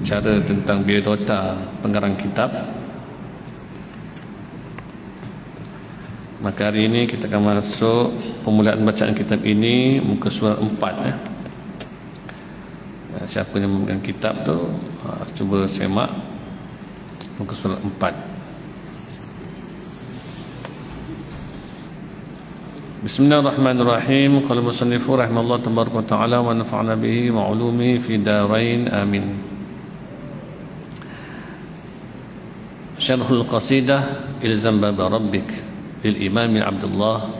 berbicara tentang biodata pengarang kitab. Maka hari ini kita akan masuk permulaan bacaan kitab ini, muka surat 4. Siapa yang memegang kitab tu, cuba semak muka surat 4. Bismillahirrahmanirrahim. Qala musannifu rahimallahu tabaraka wa ta'ala wa nafa'na bihi wa 'ulumihi fi darain amin. Syarhul qasidah Ilzam baba rabbik lil Imam Abdullah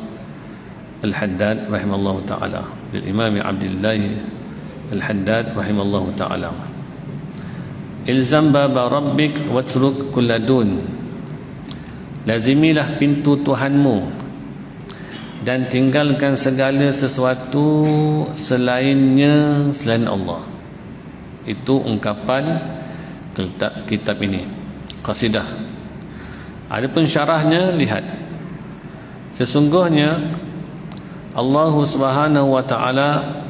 Al-Haddad rahimallahu ta'ala. Lil Imam Abdullah Al-Haddad rahimallahu ta'ala. Ilzam baba rabbik watruk kulladun. Lazimilah pintu Tuhanmu dan tinggalkan segala sesuatu selain Allah. Itu ungkapan kitab ini, qasidah. Adapun syarahnya, lihat. Sesungguhnya Allah Subhanahu wa taala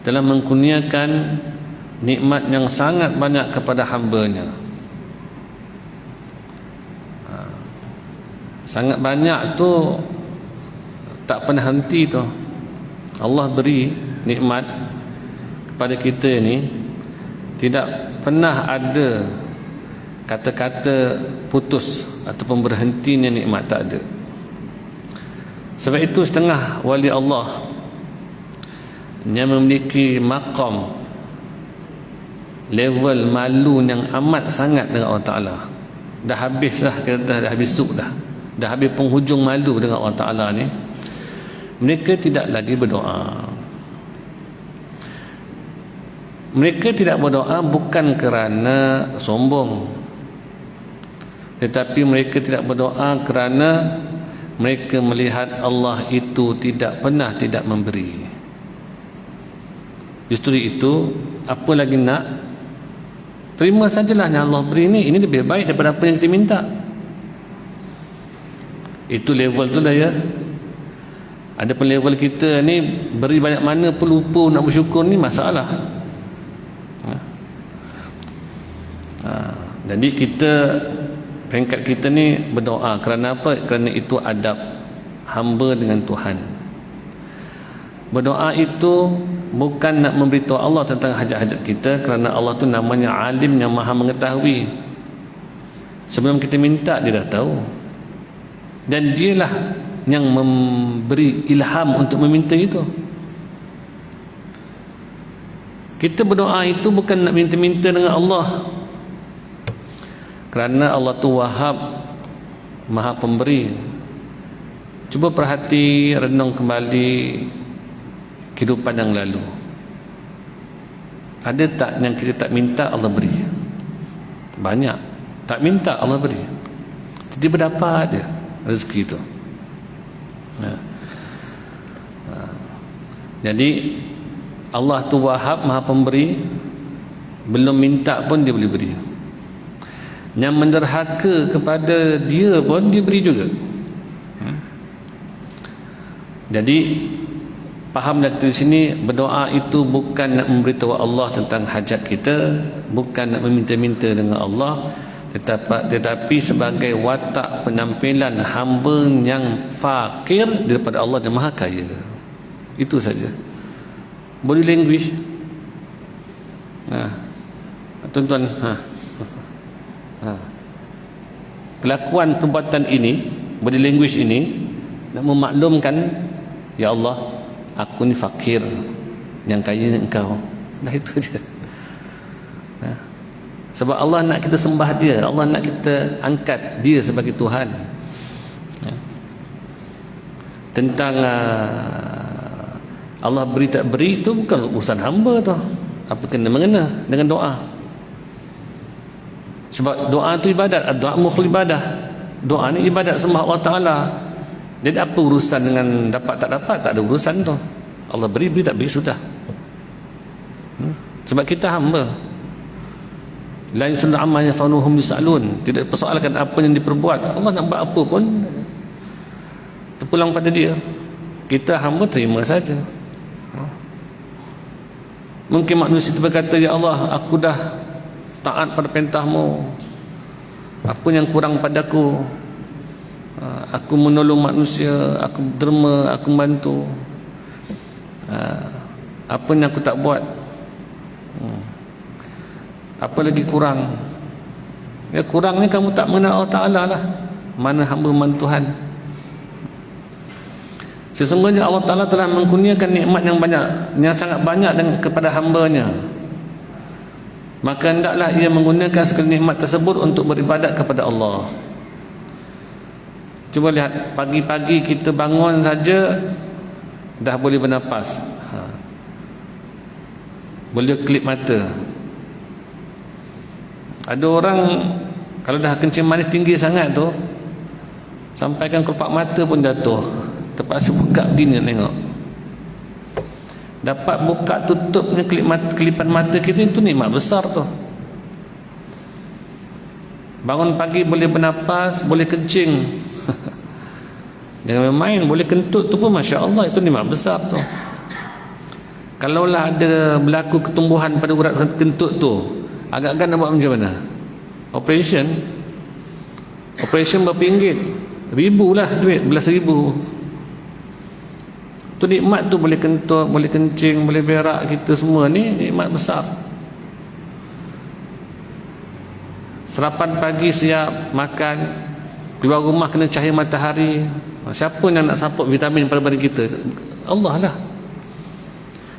telah mengkurniakan nikmat yang sangat banyak kepada hamba-Nya. Sangat banyak tu tak pernah henti tu. Allah beri nikmat kepada kita ni, tidak pernah ada kata-kata putus ataupun berhentinya nikmat, tak ada. Sebab itu setengah wali Allah yang memiliki maqam level malu yang amat sangat dengan Allah Ta'ala. Dah habislah, kita dah habis suk dah habis penghujung malu dengan Allah Ta'ala ni. Mereka tidak lagi berdoa. Mereka tidak berdoa bukan kerana sombong, tetapi mereka tidak berdoa kerana mereka melihat Allah itu tidak pernah tidak memberi. Justru itu, apa lagi nak? Terima sajalah yang Allah beri ini lebih baik daripada apa yang kita minta. Itu level tu lah ya. Ada pun level kita ni, beri banyak mana pun lupa nak bersyukur, ni masalah. Jadi kita, peringkat kita ni berdoa kerana apa? Kerana itu adab hamba dengan Tuhan. Berdoa itu bukan nak memberitahu Allah tentang hajat-hajat kita, kerana Allah tu namanya alim yang maha mengetahui. Sebelum kita minta, dia dah tahu, dan dialah yang memberi ilham untuk meminta itu. Kita berdoa itu bukan nak minta-minta dengan Allah, kerana Allah tu Wahhab, Maha Pemberi. Cuba perhati, renung kembali kehidupan yang lalu. Ada tak yang kita tak minta Allah beri? Banyak. Tak minta Allah beri, tiba-tiba dapat dia rezeki itu. Jadi Allah tu Wahhab, Maha Pemberi. Belum minta pun dia boleh beri. Yang menderhaka kepada dia pun dia beri juga. Jadi fahamlah kita di sini, berdoa itu bukan nak memberitahu Allah tentang hajat kita, bukan nak meminta-minta dengan Allah, tetapi sebagai watak penampilan hamba yang fakir daripada Allah yang Maha Kaya. Itu saja. Body language. Tuan-tuan, kelakuan perbuatan ini, body language ini, nak memaklumkan, ya Allah, aku ni fakir, yang kaya engkau. Dah itu saja. Sebab Allah nak kita sembah dia, Allah nak kita angkat dia sebagai Tuhan. Tentang Allah beri tak beri itu bukan urusan hamba tu. Apa kena mengena dengan doa? Sebab doa itu ibadat. Doa mukhul ibadah. Doa ni ibadat, sembah Allah Ta'ala. Jadi apa urusan dengan dapat tak dapat? Tak ada urusan tu. Allah beri tak beri, sudah. Sebab kita hamba. La yus'alu amma yaf'alu hum yus'alun. Tidak persoalkan apa yang diperbuat. Allah nak buat apa pun terpulang pada dia. Kita hamba terima saja. Mungkin manusia itu berkata, ya Allah, aku dah taat pada perintahmu. Apa yang kurang padaku, aku menolong manusia, aku derma, aku membantu. Apa yang aku tak buat, apa lagi kurang? Ya, kurang ni kamu tak mengenal Allah Ta'ala lah. Mana hamba membantu Tuhan. Sesungguhnya Allah Ta'ala telah mengkurniakan nikmat yang banyak, yang sangat banyak kepada hambanya. Maka hendaklah ia menggunakan segala nikmat tersebut untuk beribadat kepada Allah. Cuba lihat, pagi-pagi kita bangun saja dah boleh bernafas, boleh kelip mata. Ada orang kalau dah kencing manis tinggi sangat tu, sampaikan kelopak mata pun jatuh, terpaksa buka begini tengok. Dapat buka tutupnya kelipan mata kita, itu nikmat besar tu. Bangun pagi boleh bernafas, boleh kencing jangan main, boleh kentut tu pun Masya Allah, itu nikmat besar tu. Kalaulah ada berlaku ketumbuhan pada urat kentut tu, agak-agak nak buat macam mana? Operation berapa ringgit? Ribu lah duit, belas ribu. Tu nikmat tu, boleh kentut, boleh kencing, boleh berak, kita semua ni nikmat besar. Sarapan pagi siap, makan, keluar rumah kena cahaya matahari. Siapa yang nak support vitamin pada badan kita? Allah lah.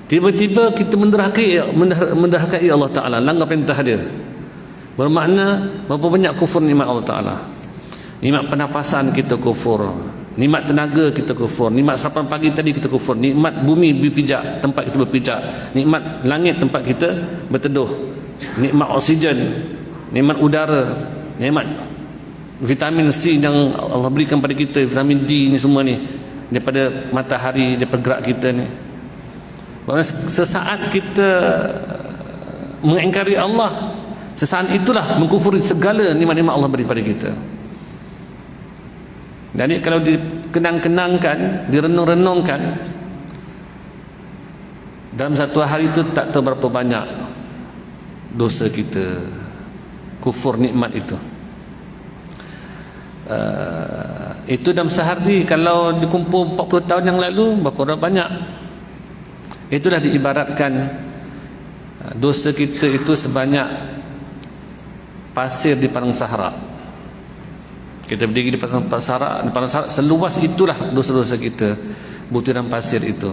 Tiba-tiba kita menderhakai Allah Ta'ala, langgar perintah dia. Bermakna berapa banyak kufur nikmat Allah Ta'ala. Nikmat pernafasan kita kufur, nikmat tenaga kita kufur, nikmat sarapan pagi tadi kita kufur, nikmat bumi berpijak, tempat kita berpijak, nikmat langit tempat kita berteduh, nikmat oksigen, nikmat udara, nikmat vitamin C yang Allah berikan pada kita, vitamin D ni semua ni daripada matahari, daripada gerak kita ni. Sesaat kita mengingkari Allah, sesaat itulah mengkufuri segala nikmat-nikmat Allah beri pada kita. Jadi kalau dikenang-kenangkan, direnung-renungkan, dalam satu hari itu tak tahu berapa banyak dosa kita, kufur nikmat itu. Itu dalam sehari, kalau dikumpul 40 tahun yang lalu, berapa banyak. Itulah diibaratkan dosa kita itu sebanyak pasir di padang sahara. Kita berdiri di padang sahara, seluas itulah dosa-dosa kita, butiran pasir itu.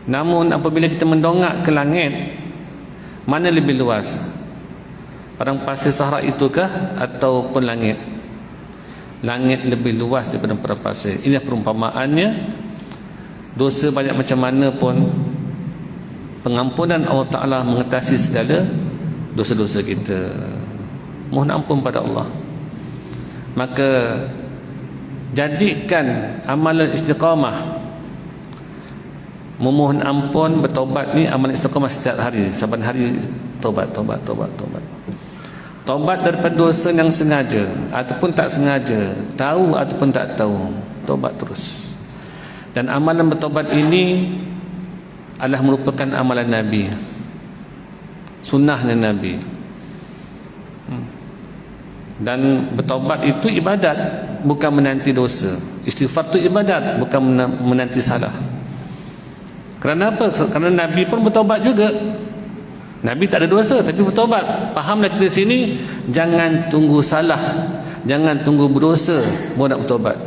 Namun apabila kita mendongak ke langit, mana lebih luas? Padang pasir sahara itukah ataupun langit? Langit lebih luas daripada padang pasir. Inilah perumpamaannya. Dosa banyak macam mana pun, pengampunan Allah Ta'ala mengatasi segala dosa-dosa kita. Mohon ampun pada Allah. Maka jadikan amalan istiqamah, memohon ampun, bertaubat ni amalan istiqamah setiap hari, saban hari taubat. Taubat daripada dosa yang sengaja ataupun tak sengaja, tahu ataupun tak tahu, taubat terus. Dan amalan bertaubat ini adalah merupakan amalan Nabi, sunnahnya Nabi. Dan bertaubat itu ibadat, bukan menanti dosa. Istighfar itu ibadat, bukan menanti salah. Kerana apa? Kerana Nabi pun bertaubat juga. Nabi tak ada dosa tapi bertaubat. Fahamlah kita di sini, jangan tunggu salah, jangan tunggu berdosa baru nak bertaubat.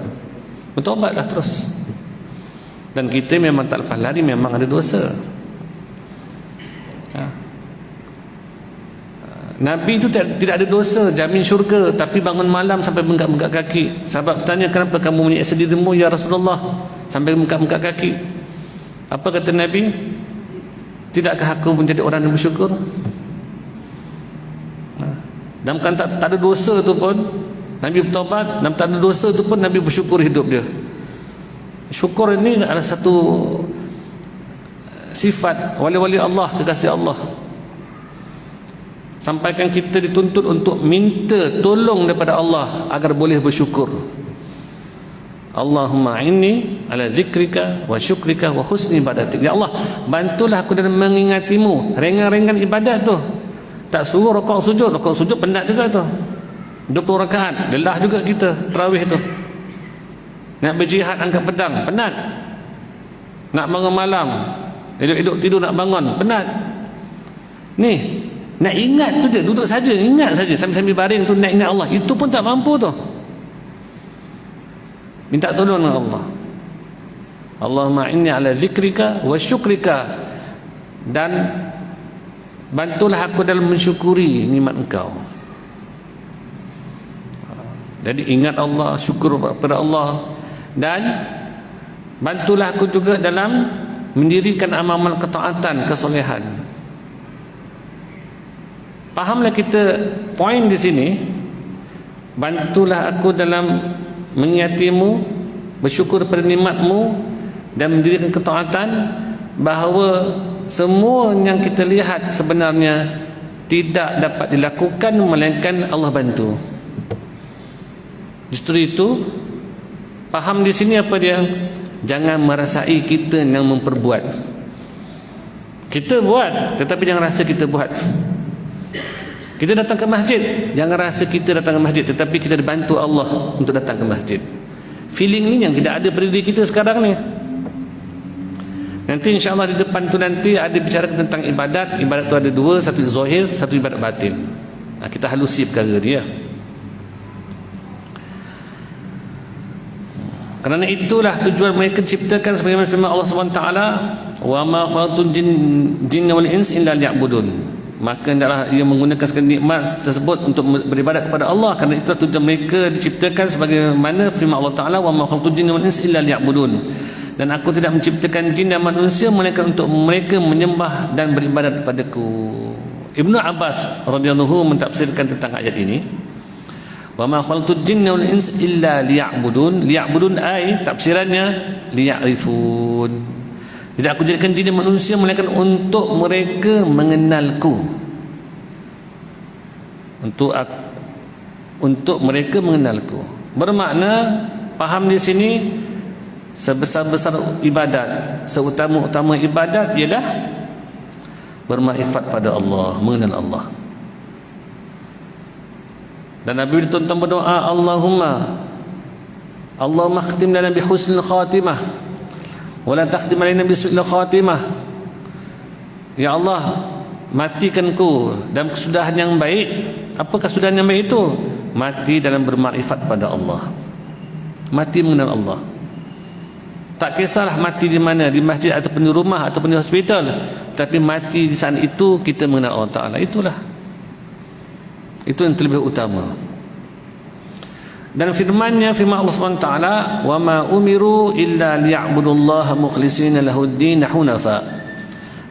Bertaubatlah terus. Dan kita memang tak lepas lari, memang ada dosa. Nabi itu tidak ada dosa, jamin syurga, tapi bangun malam sampai bengkak-bengkak kaki. Sahabat bertanya, kenapa kamu menyiksa dirimu ya Rasulullah sampai bengkak-bengkak kaki? Apa kata Nabi? Tidakkah aku menjadi orang yang bersyukur? Dalam kan tak ada dosa tu pun Nabi bertaubat, dalam tak ada dosa tu pun Nabi bersyukur hidup dia. Syukur ini adalah satu sifat wali-wali Allah, kekasih Allah. Sampaikan kita dituntut untuk minta tolong daripada Allah agar boleh bersyukur. Allahumma inni ala zikrika wa syukrika wa husni ibadatik. Ya Allah, bantulah aku dalam mengingatimu. Ringan-ringan ibadat tu, Tak suruh rukuk sujud penat juga tu. 20 rakaat, lelah juga kita tarawih tu. Nak berjihad angkat pedang, penat. Nak bangun malam, hidup tidur nak bangun, penat. Ni, nak ingat tu je, duduk saja, ingat saja sambil baring tu nak ingat Allah. Itu pun tak mampu tu. Minta tolong dengan Allah. Allahumma inni ala zikrika wa syukrika, dan bantulah aku dalam mensyukuri nikmat Engkau. Jadi ingat Allah, syukur kepada Allah, dan bantulah aku juga dalam mendirikan amal-amal ketaatan, kesolehan. Fahamlah kita poin di sini. Bantulah aku dalam mengingatimu, bersyukur pada nikmatmu, dan mendirikan ketaatan, bahawa semua yang kita lihat sebenarnya tidak dapat dilakukan melainkan Allah bantu. Justru itu, faham di sini apa dia? Jangan merasai kita yang memperbuat. Kita buat, tetapi jangan rasa kita buat. Kita datang ke masjid, jangan rasa kita datang ke masjid, tetapi kita dibantu Allah untuk datang ke masjid. Feeling ni yang tidak ada pada diri kita sekarang ni. Nanti insyaAllah di depan tu nanti ada bicara tentang ibadat. Ibadat tu ada dua, satu zahir, satu ibadat batin. Kita halusi perkara dia. Kerana itulah tujuan mereka diciptakan, sebagaimana firman Allah SWT, wa ma khalaqtul jinna wal ins illa liya'budun. Maka hendaklah ia menggunakan segala nikmat tersebut untuk beribadat kepada Allah. Kerana itulah tujuan mereka diciptakan, sebagaimana firman Allah Ta'ala, wa ma khalaqtul jinna wal ins illa liya'budun. Dan aku tidak menciptakan jin dan manusia melainkan untuk mereka menyembah dan beribadat kepadaku. Ibnu Abbas radhiyallahu mentafsirkan tentang ayat ini, wa ma khalaqtul jinna wal ins illa liya'budun. Liya'budun ay tafsirannya liya'rifun. Tidak aku jadikan jin dan manusia melainkan untuk mereka mengenalku. Untuk mereka mengenalku. Bermakna faham di sini, sebesar-besar ibadat, seutama-utama ibadat ialah bermakrifat pada Allah, mengenal Allah. Dan Nabi dituntun berdoa, Allahumma khtim lana bi husnil khatimah wa la takhtim alaina bi su'il khatimah. Ya Allah, matikan ku dalam kesudahan yang baik. Apa kesudahan yang baik itu? Mati dalam bermakrifat pada Allah, mati mengenal Allah. Tak kisahlah mati di mana, di masjid ataupun di rumah ataupun di hospital, tapi mati di sana itu kita mengenal Allah Ta'ala. Itu yang terlebih utama. Dan firman-Nya, firman Allah SWT, wa ma umiru illa liya'budullaha mukhlishina lahud-din hunafa.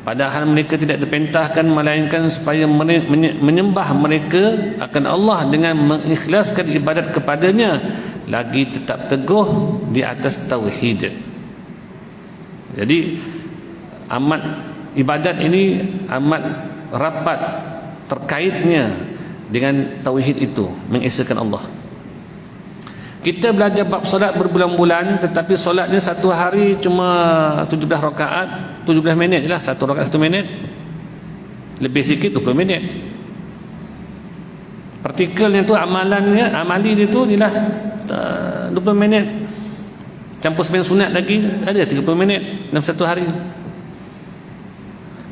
Padahal mereka tidak diperintahkan melainkan supaya menyembah mereka akan Allah dengan mengikhlaskan ibadat kepadanya, lagi tetap teguh di atas tauhid. Jadi amat ibadat ini amat rapat terkaitnya dengan tauhid itu, mengesahkan Allah. Kita belajar bab solat berbulan-bulan, tetapi solatnya satu hari cuma 17 rakaat, 17 minit je lah. Satu rakaat 1 minit, lebih sikit 20 minit. Partikelnya tu, amali dia tu ialah 20 minit. Campur sembahyang sunat lagi ada 30 minit dalam satu hari.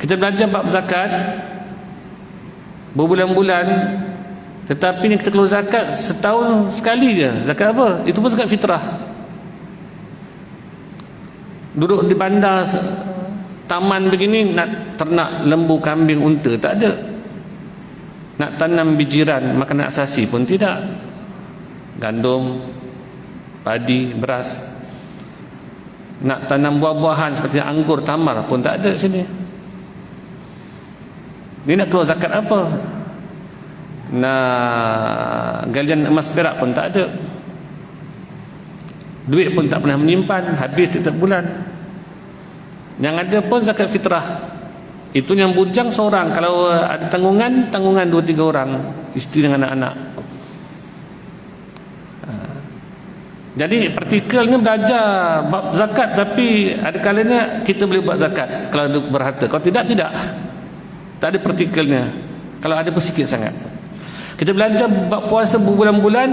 Kita belajar bab zakat berbulan-bulan, tetapi ni kita keluar zakat setahun sekali je. Zakat apa? Itu pun zakat fitrah. Duduk di bandar taman begini, nak ternak lembu, kambing, unta, tak ada. Nak tanam bijiran, makanan asasi pun tidak. Gandum, padi, beras. Nak tanam buah-buahan seperti anggur, tamar pun tak ada sini. Dia nak keluar zakat apa? Nak galian emas perak pun tak ada. Duit pun tak pernah menyimpan, habis setiap bulan. Yang ada pun zakat fitrah. Itu yang bujang seorang. Kalau ada tanggungan 2-3 orang, isteri dengan anak-anak. Jadi partikelnya belajar bab zakat, tapi ada kalanya kita boleh buat zakat kalau berharta. Kalau tidak, tak ada partikelnya. Kalau ada pun sikit sangat. Kita belajar bab puasa berbulan-bulan,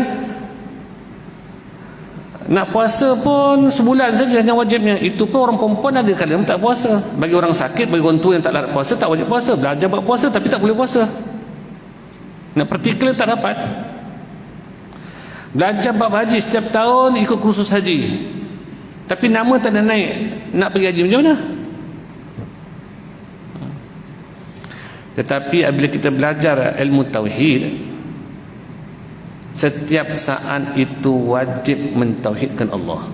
nak puasa pun sebulan saja yang wajibnya. Itu pun orang perempuan ada kadang tak puasa. Bagi orang sakit, bagi orang tua yang tak larat puasa, tak wajib puasa. Belajar bab puasa tapi tak boleh puasa. Nak particular tak dapat. Belajar bab haji setiap tahun ikut kursus haji, tapi nama tak ada naik. Nak pergi haji macam mana? Tetapi apabila kita belajar ilmu tauhid, setiap saat itu wajib mentauhidkan Allah,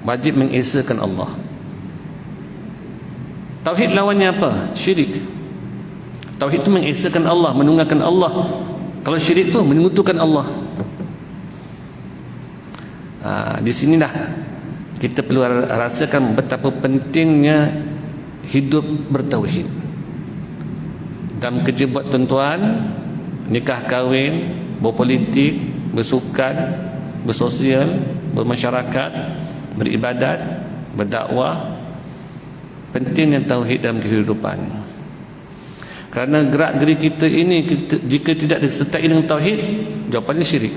wajib mengesakan Allah. Tauhid lawannya apa? Syirik. Tauhid itu mengesakan Allah, menunggalkan Allah. Kalau syirik itu menyekutukan Allah. Di sinilah kita perlu rasakan betapa pentingnya hidup bertauhid. Dalam kerja buat tuan-tuan, nikah kahwin, berpolitik, bersukan, bersosial, bermasyarakat, beribadat, berdakwah, pentingnya tauhid dalam kehidupan. Kerana gerak-geri kita ini jika tidak disertai dengan tauhid, jawapannya syirik.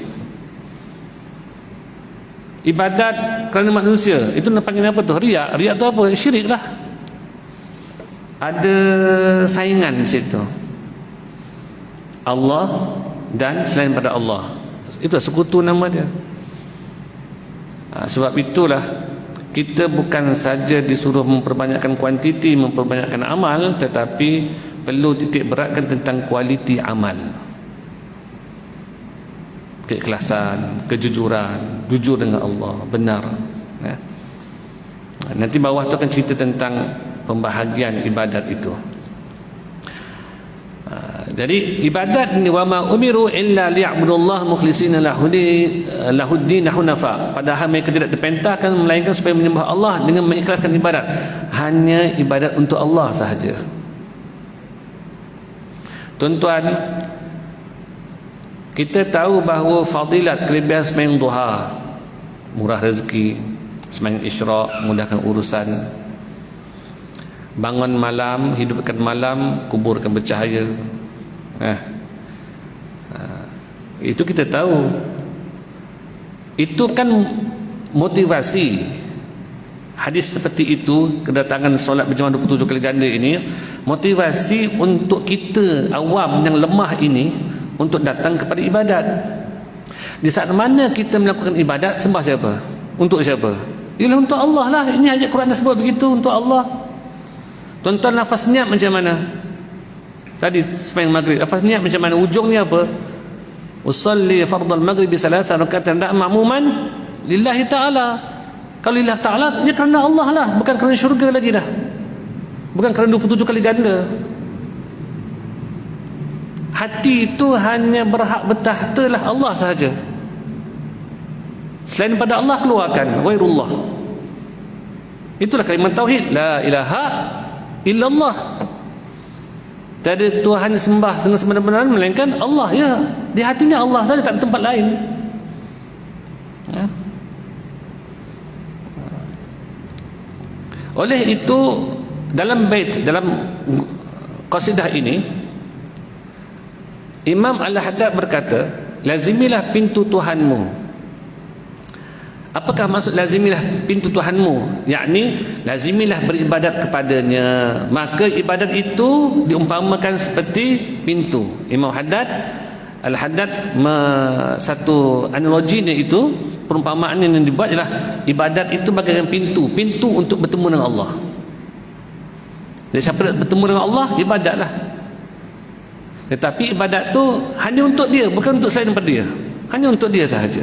Ibadat kerana manusia, itu nak panggil apa tu? Riak. Riak tu apa? Syirik lah. Ada saingan di situ. Allah dan selain pada Allah. Itulah sekutu nama dia. Sebab itulah kita bukan saja disuruh memperbanyakkan kuantiti, memperbanyakkan amal, tetapi perlu titik beratkan tentang kualiti amal. Keikhlasan, kejujuran, jujur dengan Allah, benar. Nanti bawah tu akan cerita tentang pembahagian ibadat itu. Jadi ibadat ni, wa ma umiru illa liya'budullaha mukhlishina lahuddin hunafa. Padahal mereka tidak diperintahkan melainkan supaya menyembah Allah dengan mengikhlaskan ibadat. Hanya ibadat untuk Allah sahaja. Tuan-tuan, kita tahu bahawa fadilat kelebihan sembahyang duha, murah rezeki, sembahyang isyraq, mudahkan urusan, bangun malam, hidupkan malam, kuburkan bercahaya. Itu kita tahu. Itu kan motivasi. Hadis seperti itu, kedatangan solat berjamaah 27 kali ganda ini, motivasi untuk kita awam yang lemah ini untuk datang kepada ibadat. Di saat mana kita melakukan ibadat, sembah siapa? Untuk siapa? Ialah untuk Allah lah. Ini ayat Quran sebut begitu, untuk Allah. Tuan-tuan, nafas niat macam mana? Tadi sembahyang maghrib, nafas niat macam mana? Ujungnya apa? Usalli fardal maghribi salasa rakatan ma'muman lillahi ta'ala. Kalau lillah ta'ala, ia kerana Allah lah, bukan kerana syurga lagi dah, bukan kerana 27 kali ganda. Hati itu hanya berhak bertahta lah Allah sahaja. Selain pada Allah, keluarkan ghairullah. Itulah kalimat tauhid, la ilaha illallah. Tiada Tuhan sembah dengan sebenar-benar melainkan Allah, ya. Di hatinya Allah saja, tak ada tempat lain. Oleh itu, dalam bait, dalam qasidah ini, Imam Al-Haddad berkata, lazimilah pintu Tuhanmu. Apakah maksud lazimilah pintu Tuhanmu? Yakni lazimilah beribadat kepadanya. Maka ibadat itu diumpamakan seperti pintu. Imam Al-Haddad satu analoginya itu, perumpamaan yang dibuat ialah ibadat itu bagaikan pintu untuk bertemu dengan Allah. Jadi siapa nak bertemu dengan Allah, ibadatlah. Tetapi ibadat tu hanya untuk dia, bukan untuk selain daripada dia. Hanya untuk dia sahaja.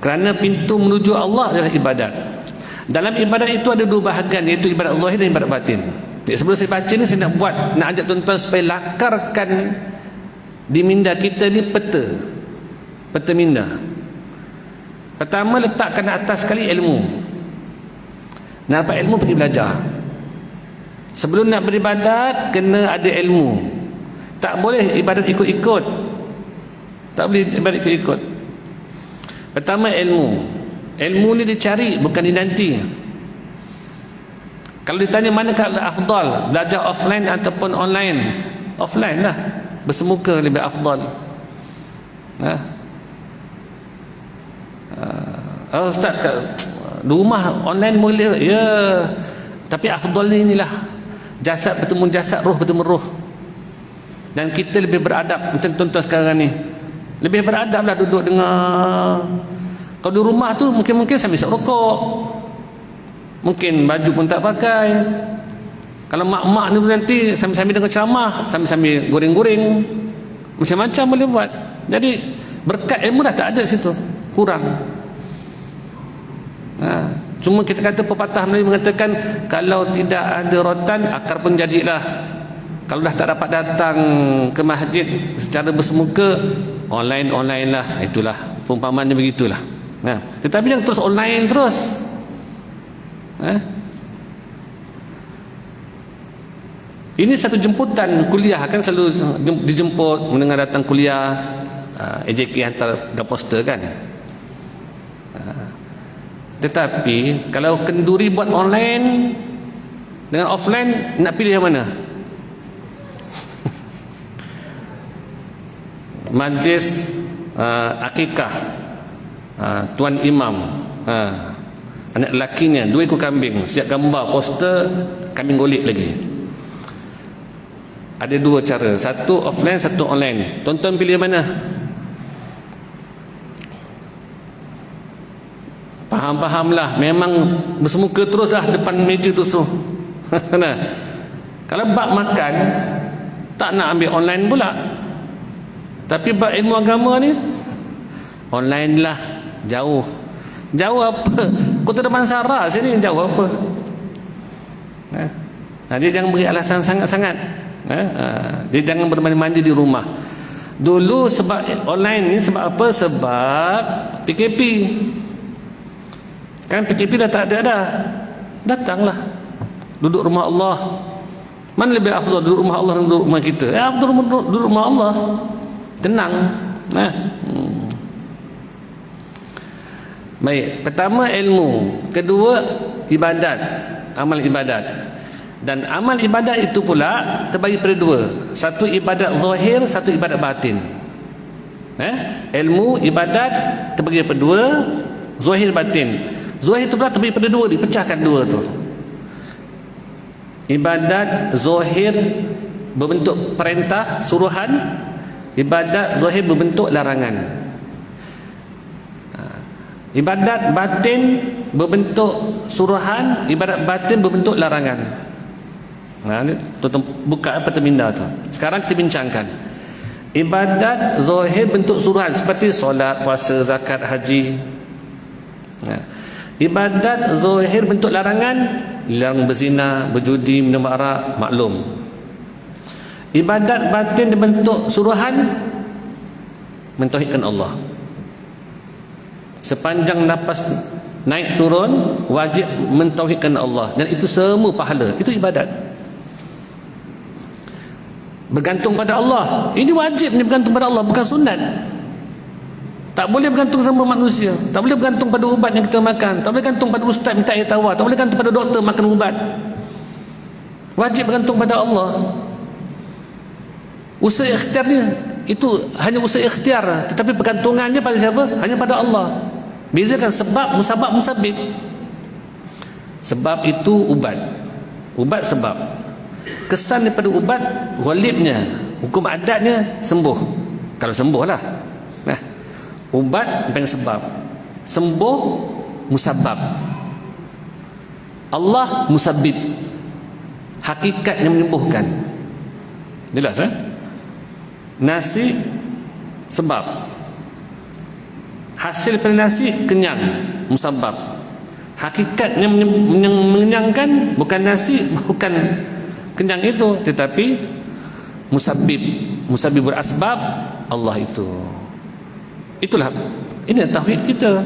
Kerana pintu menuju Allah adalah ibadat. Dalam ibadat itu ada dua bahagian, iaitu ibadat zahir dan ibadat batin. Jadi sebelum saya baca ni, saya nak ajak tuan-tuan supaya lakarkan di minda kita ni peta minda. Pertama, letakkan atas sekali ilmu. Nak dapat ilmu, pergi belajar. Sebelum nak beribadat, kena ada ilmu. Tak boleh ibadat ikut-ikut. Tak boleh ibadat ikut-ikut. Pertama, ilmu. Ilmu ni dicari, bukan dinanti. Kalau ditanya manakah afdal, belajar offline ataupun online? Offline lah, bersemuka lebih afdal. Ustaz, di rumah online boleh, ya, tapi afdalnya inilah jasad bertemu jasad, roh bertemu roh. Dan kita lebih beradab. Macam tuan-tuan sekarang ni, lebih beradab lah duduk dengar. Kalau di rumah tu mungkin sambil isap rokok, mungkin baju pun tak pakai. Kalau mak-mak ni nanti sambil-sambil dengar ceramah, sambil-sambil goreng-goreng, macam-macam boleh buat. Jadi berkat ilmu dah tak ada situ, kurang. Cuma kita kata pepatah Melayu mengatakan, kalau tidak ada rotan, akar pun jadilah. Kalau dah tak dapat datang ke masjid secara bersemuka, online lah. Itulah perumpamannya, begitulah. Tetapi yang terus online terus. Ini satu jemputan kuliah, kan selalu dijemput mendengar datang kuliah. AJK hantar dah poster kan. Tetapi kalau kenduri buat online dengan offline, nak pilih yang mana? Majlis akikah, tuan imam, anak lakinya 2 ekor kambing, siap gambar poster, kambing golek lagi. Ada 2 cara, satu offline, satu online. Tuan-tuan pilih mana? Faham-fahamlah, memang bersemuka terus dah depan meja tu. Kalau bab makan, tak nak ambil online pula. Tapi bab ilmu agama ni, online lah. Jauh apa? Kota Damansara sini jauh apa? Dia jangan beri alasan sangat-sangat. Dia jangan bermanja-manja di rumah. Dulu sebab online ni, sebab apa? Sebab PKP. Kan PKP dah tak ada dah. Datanglah, duduk rumah Allah. Mana lebih afdal, duduk rumah Allah dan duduk rumah kita? Afdal duduk rumah Allah, tenang. Baik, pertama ilmu, kedua ibadat, amal ibadat. Dan amal ibadat itu pula terbagi pada 2. Satu ibadat zahir, satu ibadat batin. Ilmu ibadat terbagi pada 2, zahir batin. Zahir itu pula terbagi pada 2, dipecahkan 2 tu. Ibadat zahir berbentuk perintah, suruhan. Ibadat zahir berbentuk larangan. Ibadat batin berbentuk suruhan, ibadat batin berbentuk larangan. Ini buka apa terminda tu. Sekarang kita bincangkan ibadat zahir bentuk suruhan, seperti solat, puasa, zakat, haji. Ibadat zahir bentuk larangan, larang berzina, berjudi, minum arak, maklum. Ibadat batin bentuk suruhan, mentauhidkan Allah. Sepanjang nafas naik turun, wajib mentauhidkan Allah, dan itu semua pahala. Itu ibadat. Bergantung pada Allah, ini wajib ni, bergantung pada Allah, bukan sunat. Tak boleh bergantung sama manusia. Tak boleh bergantung pada ubat yang kita makan. Tak boleh bergantung pada ustaz minta air tawar. Tak boleh bergantung pada doktor makan ubat. Wajib bergantung pada Allah. Usaha ikhtiar ni, itu hanya usaha ikhtiar, tetapi pergantungannya pada siapa? Hanya pada Allah. Bezakan sebab, musabab, musabib. Sebab itu ubat, ubat sebab. Kesan daripada ubat, ghalibnya, hukum adatnya sembuh. Kalau sembuh lah. Ubat dengan sebab, sembuh musabab. Allah musabib, hakikat yang menyembuhkan. Jelas Nasi sebab, hasil pada nasi kenyang, musabab. Hakikat yang mengenyangkan bukan nasi, bukan kenyang itu, tetapi musabib. Musabibul asbab, Allah itu. Itulah, ini tauhid kita.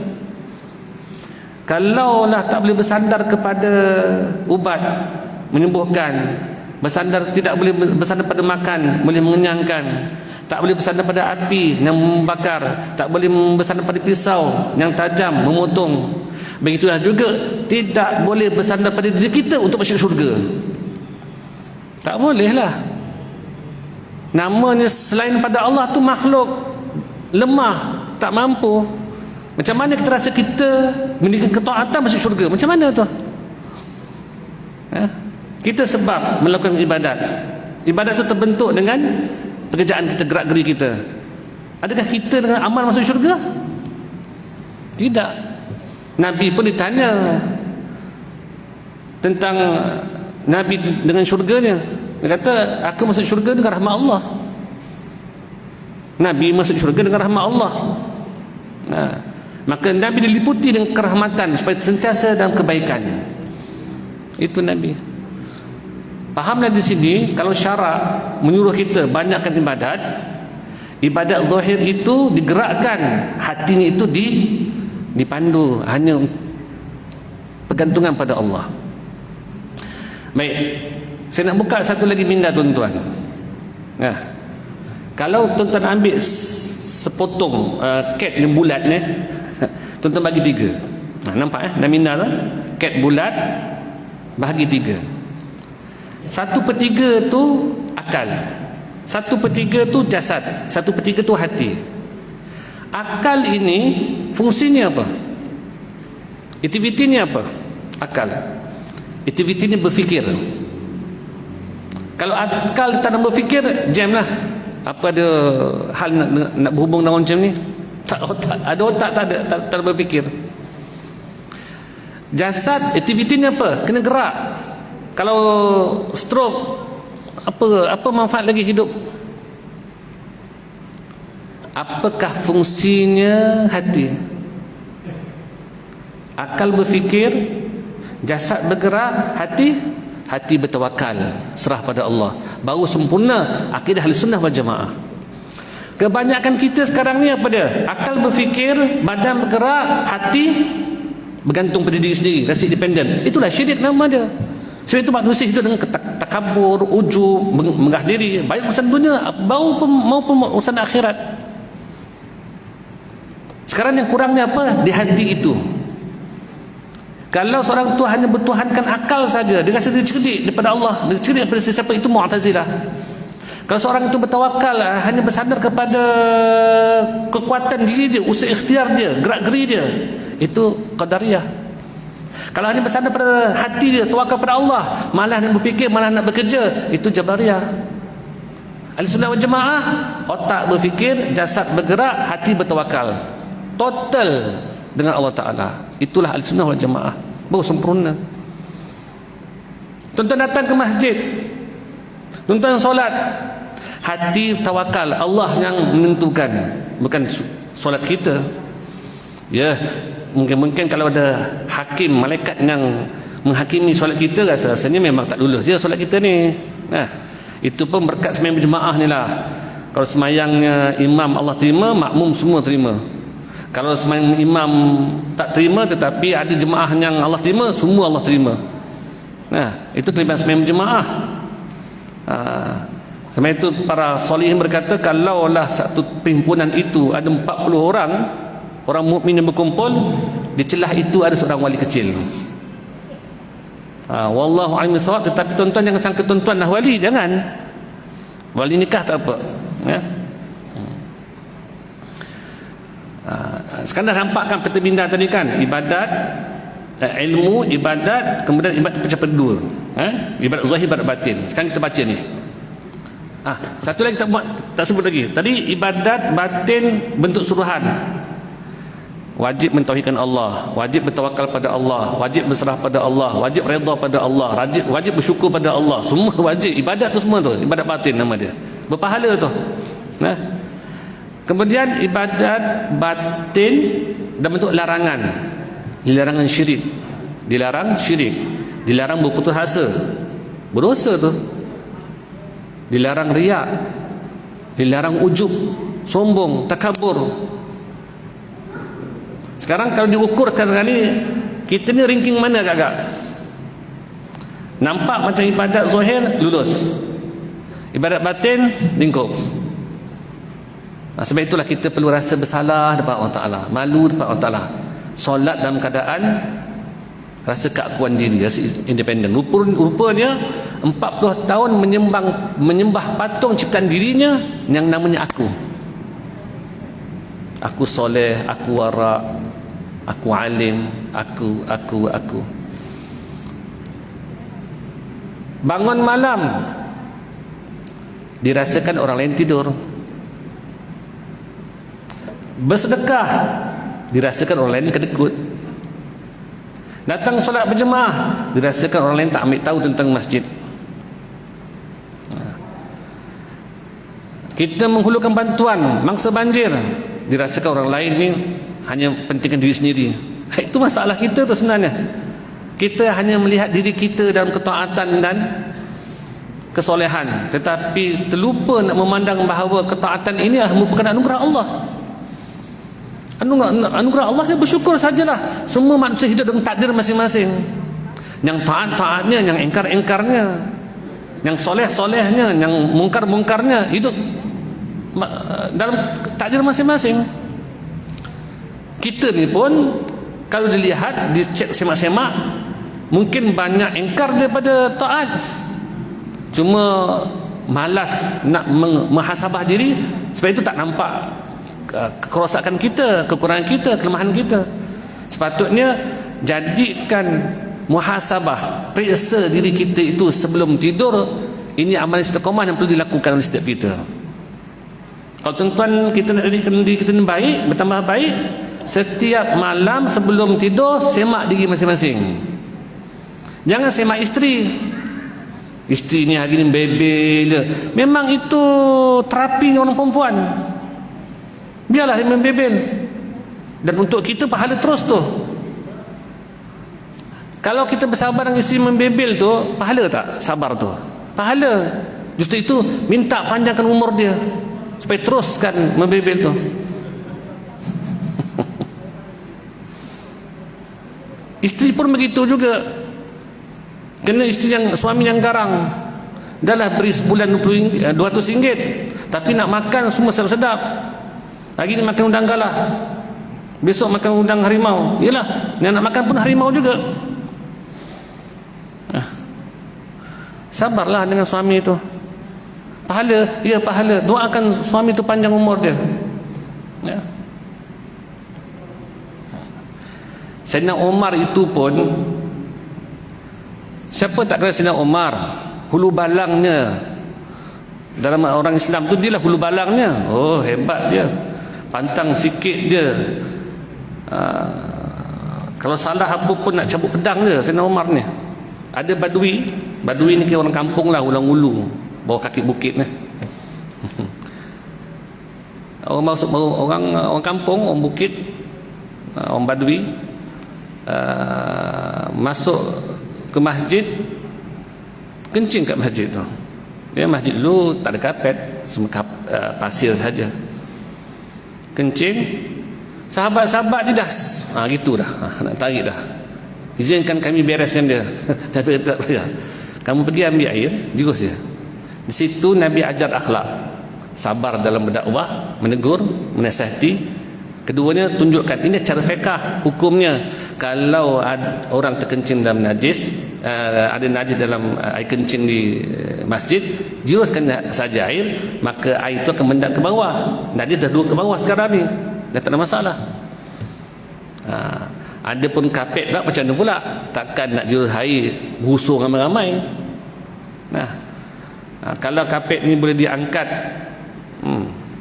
Kalaulah tak boleh bersandar kepada ubat menyembuhkan, bersandar, tidak boleh bersandar pada makan boleh mengenyangkan, tak boleh bersandar pada api yang membakar, tak boleh bersandar pada pisau yang tajam memotong, begitulah juga tidak boleh bersandar pada diri kita untuk masuk syurga. Tak boleh lah. Namanya selain pada Allah tu makhluk lemah, tak mampu. Macam mana kita rasa kita meninggalkan ketaatan masuk syurga? Macam mana tu? Kita sebab melakukan ibadat. Ibadat tu terbentuk dengan pekerjaan kita, gerak geri kita. Adakah kita dengan amal masuk syurga? Tidak. Nabi pun ditanya tentang Nabi dengan syurganya. Dia kata, aku masuk syurga dengan rahmat Allah. Nabi masuk syurga dengan rahmat Allah. Maka Nabi diliputi dengan kerahmatan supaya sentiasa dalam kebaikan. Itu Nabi. Fahamlah di sini, kalau syarak menyuruh kita banyakkan ibadat, ibadat zahir itu digerakkan, hatinya itu dipandu hanya pergantungan pada Allah. Baik, saya nak buka satu lagi minda tuan-tuan. Kalau tuan-tuan ambil sepotong cat yang bulat ni, tuan-tuan bagi 3. Nampak dah minda lah. Cat bulat bahagi 3. 1/3 tu akal, 1/3 tu jasad, 1/3 tu hati. Akal ini fungsinya apa? Aktivitinya apa? Akal. Aktivitinya berfikir. Kalau akal tak nak berfikir, jam lah. Apa ada hal nak berhubung dengan macam ni? Tak otak, ada otak tak ada berfikir. Jasad aktivitinya apa? Kena gerak. Kalau stroke, apa manfaat lagi hidup? Apakah fungsinya hati? Akal berfikir, jasad bergerak, hati bertawakal, serah pada Allah. Baru sempurna akidah Ahlussunnah wal Jamaah. Kebanyakan kita sekarang ni apa dia? Akal berfikir, badan bergerak, hati bergantung pada diri sendiri, rasa independen. Itulah syirik nama dia. Sebab itu manusia hidup dengan takabur, ujub, menggah diri, baik urusan dunia maupun urusan akhirat. Sekarang yang kurangnya apa? Di hati itu. Kalau seorang tu hanya bertuhankan akal saja, dia rasa dia cerdik daripada Allah, dia cerdik daripada sesiapa, itu Mu'tazilah. Kalau seorang itu bertawakal, hanya bersandar kepada kekuatan diri dia, usaha ikhtiar dia, gerak geri dia, itu Qadariyah. Kalau hanya bersandar pada hati dia, tawakal pada Allah, malah nak berfikir, malah nak bekerja, itu Jabariyah. Ahlussunnah wal Jamaah, otak berfikir, jasad bergerak, hati bertawakal, total dengan Allah Ta'ala. Itulah Ahlussunnah wal Jamaah, baru sempurna. Tuan-tuan datang ke masjid, tuan-tuan solat, hati tawakal, Allah yang menentukan, bukan solat kita. Ya, mungkin kalau ada hakim, malaikat yang menghakimi solat kita, rasanya memang tak lulus je solat kita ni. Itu pun berkat sembahyang berjemaah ni lah. Kalau semayangnya imam Allah terima, makmum semua terima. Kalau sembahyang imam tak terima, tetapi ada jemaah yang Allah terima, semua Allah terima. Itu kelebihan sembahyang berjemaah. Sebab itu para solihin berkata, kalaulah satu perhimpunan itu ada 40 orang mukmin yang berkumpul, di celah itu ada seorang wali kecil. Wallahu a'lam bissawab. Tetapi tuan-tuan jangan sangka tuan-tuan dah wali, jangan. Wali nikah tak apa. Sekarang dah nampakkan peta bintang tadi kan, ibadat, ilmu, ibadat, kemudian ibadat terpecah dua. Ibadat zahir, ibadat batin. Sekarang kita baca ni. Satu lagi tak sebut lagi. Tadi ibadat batin bentuk suruhan. Wajib mentauhidkan Allah, wajib bertawakal pada Allah, wajib berserah pada Allah, wajib redha pada Allah, wajib bersyukur pada Allah. Semua wajib. Ibadat tu semua tu, ibadat batin nama dia. Berpahala tu. Kemudian ibadat batin dalam bentuk larangan. Dilarangan syirik. Dilarang syirik. Dilarang berputus asa. Berdosa tu. Dilarang riak. Dilarang ujub, sombong, takabur. Sekarang kalau diukurkan sekali, kita ni ranking mana agak-agak? Nampak macam ibadat zahir lulus, ibadat batin lingkup. Sebab itulah kita perlu rasa bersalah depan Allah Ta'ala, malu depan Allah Ta'ala. Solat dalam keadaan rasa keakuan diri, rasa independen. Rupanya 40 tahun menyembah patung ciptaan dirinya yang namanya aku soleh, aku wara, aku alim, aku. Bangun malam dirasakan orang lain tidur. Bersedekah dirasakan orang lain kedekut. Datang solat berjemaah dirasakan orang lain tak ambil tahu tentang masjid. Kita menghulurkan bantuan mangsa banjir, dirasakan orang lain ni hanya pentingkan diri sendiri. Itu masalah kita tu sebenarnya. Kita hanya melihat diri kita dalam ketaatan dan kesolehan, tetapi terlupa nak memandang bahawa ketaatan ini merupakan anugerah Allah. Anugerah Allah, dia bersyukur sajalah. Semua manusia hidup dengan takdir masing-masing. Yang taat-taatnya, yang engkar-engkarnya, yang soleh-solehnya, yang mungkar-mungkarnya, hidup dalam takdir masing-masing. Kita ni pun kalau dilihat, dicek semak-semak, mungkin banyak engkar daripada taat. Cuma malas nak muhasabah diri, sebab itu tak nampak kerosakan kita, kekurangan kita, kelemahan kita. Sepatutnya jadikan muhasabah, periksa diri kita itu sebelum tidur. Ini amalan istiqamah yang perlu dilakukan oleh setiap kita. Kalau tuan-tuan kita nak jadikan diri kita baik, bertambah baik, setiap malam sebelum tidur semak diri masing-masing. Jangan semak isteri. Isteri ni hari ni bebel je. Memang itu terapi orang perempuan. Biarlah dia membebel. Dan untuk kita pahala terus tu. Kalau kita bersabar dengan isteri membebel tu, pahala tak sabar tu? Pahala. Justru itu minta panjangkan umur dia supaya teruskan membebel tu. Isteri pun begitu juga. Kena isteri suami yang garang. Dah lah beri sebulan RM200, tapi nak makan semua sedap-sedap. Hari ni makan udang galah, besok makan udang harimau. Yelah, yang nak makan pun harimau juga. Sabarlah dengan suami itu. Pahala, ya pahala. Doakan suami itu panjang umur dia. Ya. Sayyidina Umar itu pun, siapa tak kenal Sayyidina Umar? Hulu balangnya dalam orang Islam tu, dia lah hulu balangnya. Oh, hebat dia. Pantang sikit dia. Kalau salah apa pun nak cabut pedang dia Sayyidina Umar ni. Ada Badui ni kira orang kampung lah, ulang ulu, bawah kaki bukit ni. Orang kampung, orang bukit, orang Badui, masuk ke masjid, kencing kat masjid tu. Dia masjid dulu tak ada kapet, semua pasir saja. Kencing, sahabat-sahabat dia dah gitu dah, nak tarik dah. Izinkan kami bereskan dia. Tapi tak payah, kamu pergi ambil air, jurus dia. Di situ Nabi ajar akhlak, sabar dalam berdakwah, menegur, menasihati. Keduanya tunjukkan ini cara fiqh hukumnya. Kalau orang terkencing dalam najis, ada najis dalam air kencing di masjid, juruskan saja air, maka air itu akan mendak ke bawah. Najis dah dua ke bawah sekarang ni, dah tak ada masalah. Ada pun kapet pula, macam mana pula? Takkan nak jurus air busur ramai-ramai. Kalau kapet ni boleh diangkat,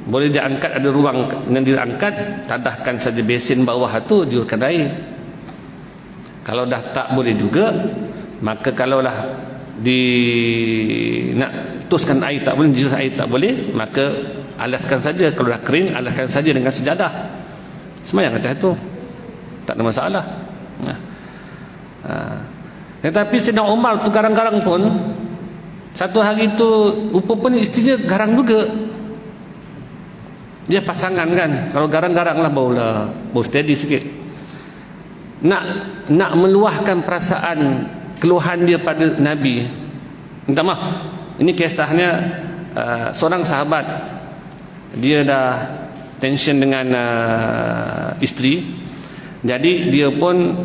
boleh diangkat, ada ruang yang diangkat, tadahkan saja besin bawah tu, juruskan air. Kalau dah tak boleh juga, maka kalaulah nak tuskan air tak boleh, jurus air tak boleh, maka alaskan saja. Kalau dah kering, alaskan saja dengan sejadah, semayang atas tu, tak ada masalah. Tetapi Sayyidina Umar tu garang-garang pun, satu hari tu rupanya isterinya garang juga. Dia pasangan kan, kalau garang-garang lah baru steady sikit. Nak meluahkan perasaan keluhan dia pada Nabi. Minta maaf, ini kisahnya seorang sahabat, dia dah tension dengan isteri. Jadi dia pun